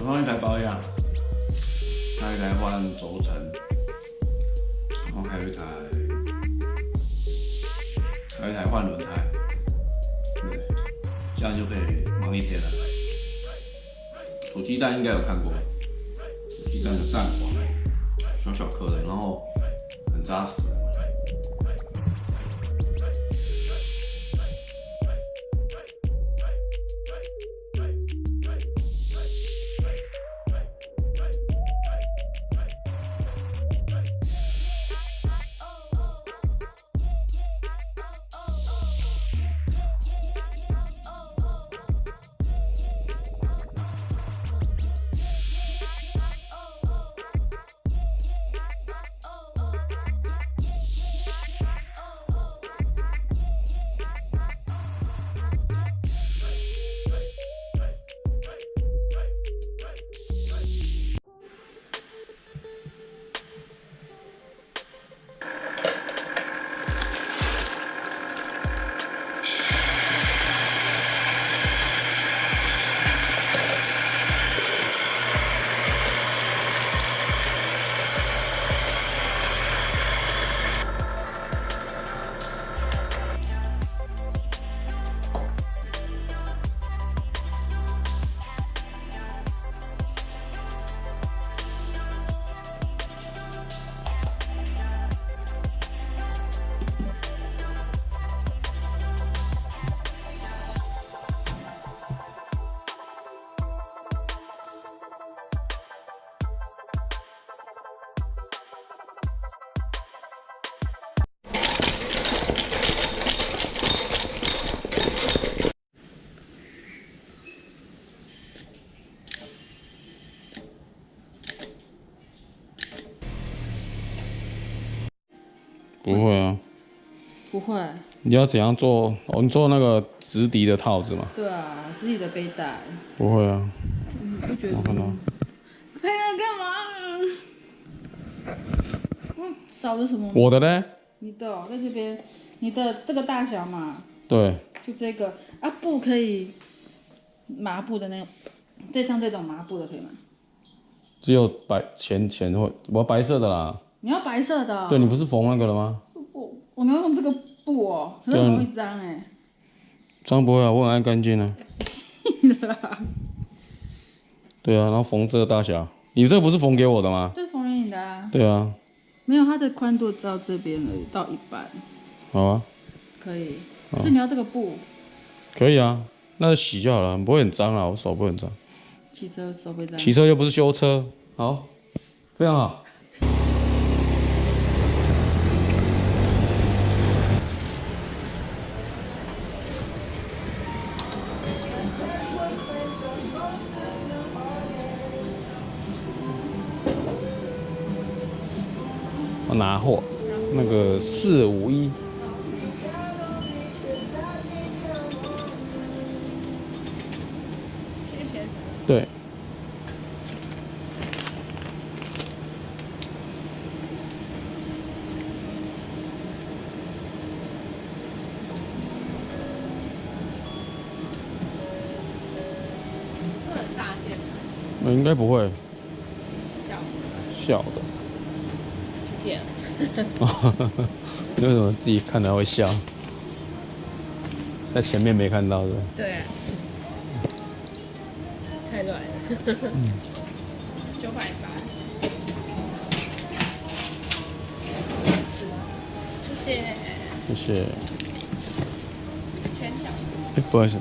上一台保养，还有一台换轴承，然后还有一台换轮胎，对，这样就可以忙一天了。土鸡蛋应该有看过，土鸡蛋的蛋黄，小小颗的，然后很扎实。不会啊，不会。你要怎样做？哦，你做那个直笛的套子嘛？对啊，自己的背带。不会啊。你不觉得？我看到。拍那干嘛？少了什么？我的呢？你的、哦、在这边，你的这个大小嘛。对。就这个啊，布可以麻布的那种，再像这种麻布的可以吗？只有前会，我白色的啦。你要白色的、哦。对，你不是缝那个了吗？我能用这个布哦，可是很容易脏哎。脏不会啊，我很爱干净啊。对啊，然后缝这个大小，你这个不是缝给我的吗？这是缝给你的啊。对啊。没有，它的宽度到这边而已，到一半。好啊。可以。可是你要这个布。可以啊，那就洗就好了，不会很脏啊，我手不会很脏。骑车手会脏。骑车又不是修车，好，非常好。我拿货，那个451。谢谢。对。会很大件吗？应该不会。小的。小的。这件。你为什么自己看了会笑？在前面没看到的。对啊。太软了。980。谢谢。谢谢。全角。不好意思。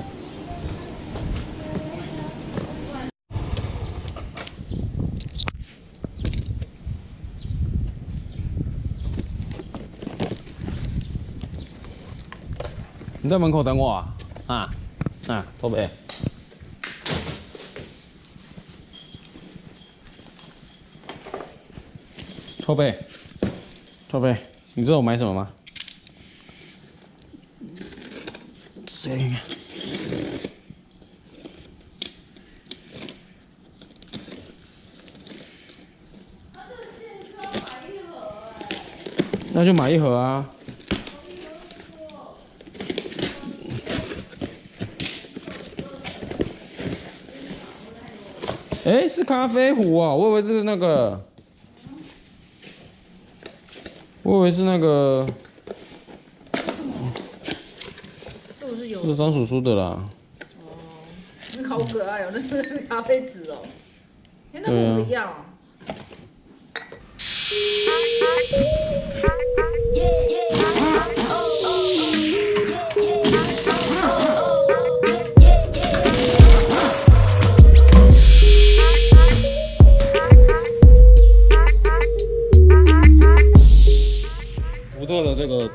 你在门口等我啊？托北。托北，你知道我买什么吗？这个。那就买一盒啊。哎，是咖啡壶啊，我以为是那个，我以为是那个，这不是有？是张叔叔的啦。哦，那好可爱哦，那是咖啡纸哦。哎，那跟我一样哦。福特的这个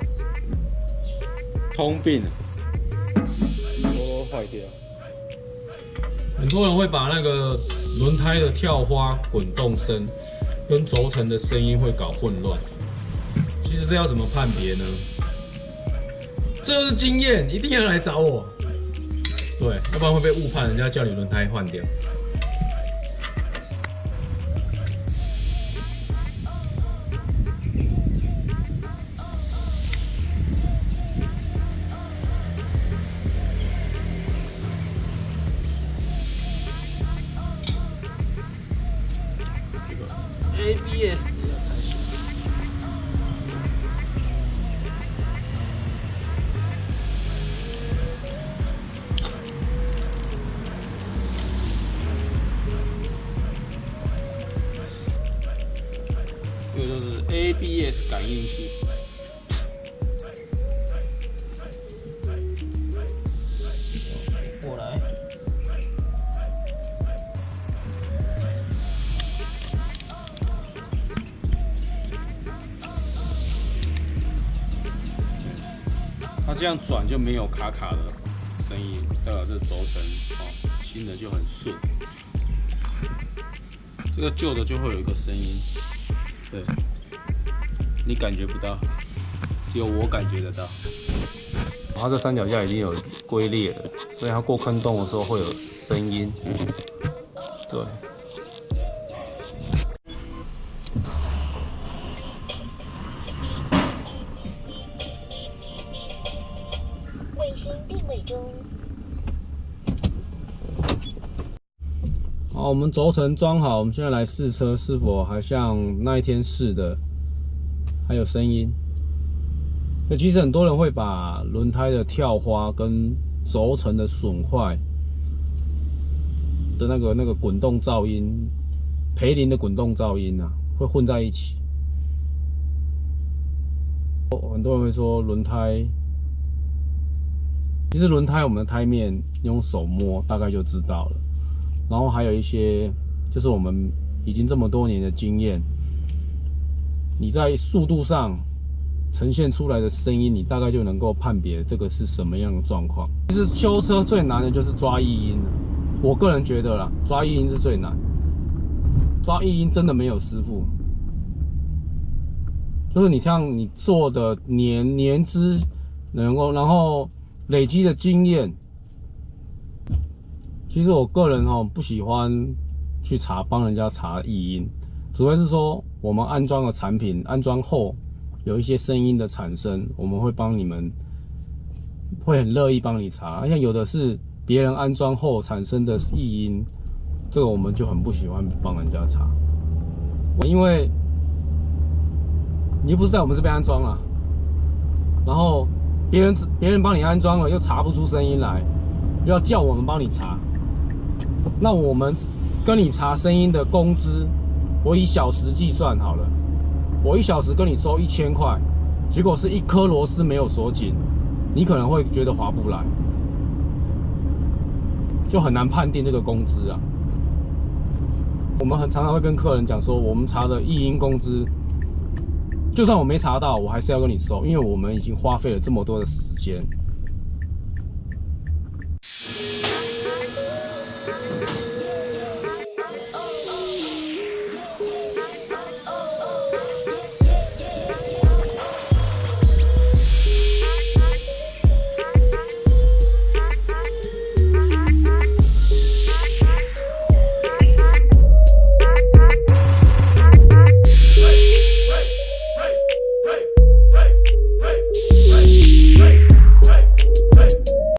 通病，都坏掉。很多人会把那个轮胎的跳花、滚动声跟轴承的声音会搞混乱。其实这要怎么判别呢？这就是经验，一定要来找我。对，要不然会被误判，人家叫你轮胎换掉。ABS 的才行。这个就是 ABS 感应器。过来。它这样转就没有卡卡的声音，代表这轴承哦，新的就很顺。这个旧的就会有一个声音，对，你感觉不到，只有我感觉得到。它这三脚架已经有龟裂了，所以它过坑洞的时候会有声音。对。好，我们轴承装好，我们现在来试车，是否还像那一天试的，还有声音。那其实很多人会把轮胎的跳花跟轴承的损坏的那个滚动噪音，培林的滚动噪音啊，会混在一起。很多人会说轮胎，其实轮胎我们的胎面用手摸大概就知道了。然后还有一些，就是我们已经这么多年的经验，你在速度上呈现出来的声音，你大概就能够判别这个是什么样的状况。其实修车最难的就是抓异音了，我个人觉得啦，抓异音是最难。抓异音真的没有师傅，就是你像你做的年资能够，然后累积的经验。其实我个人不喜欢去帮人家查异音，除非是说我们安装的产品安装后有一些声音的产生，我们会帮你们，会很乐意帮你查。像有的是别人安装后产生的异音，这个我们就很不喜欢帮人家查，因为你又不是在我们这边安装啊，然后别人帮你安装了又查不出声音来，又要叫我们帮你查。那我们跟你查声音的工资，我以小时计算好了，我1小时跟你收1000块，结果是一颗螺丝没有锁紧，你可能会觉得划不来，就很难判定这个工资啊。我们常常会跟客人讲说，我们查的异音工资，就算我没查到，我还是要跟你收，因为我们已经花费了这么多的时间。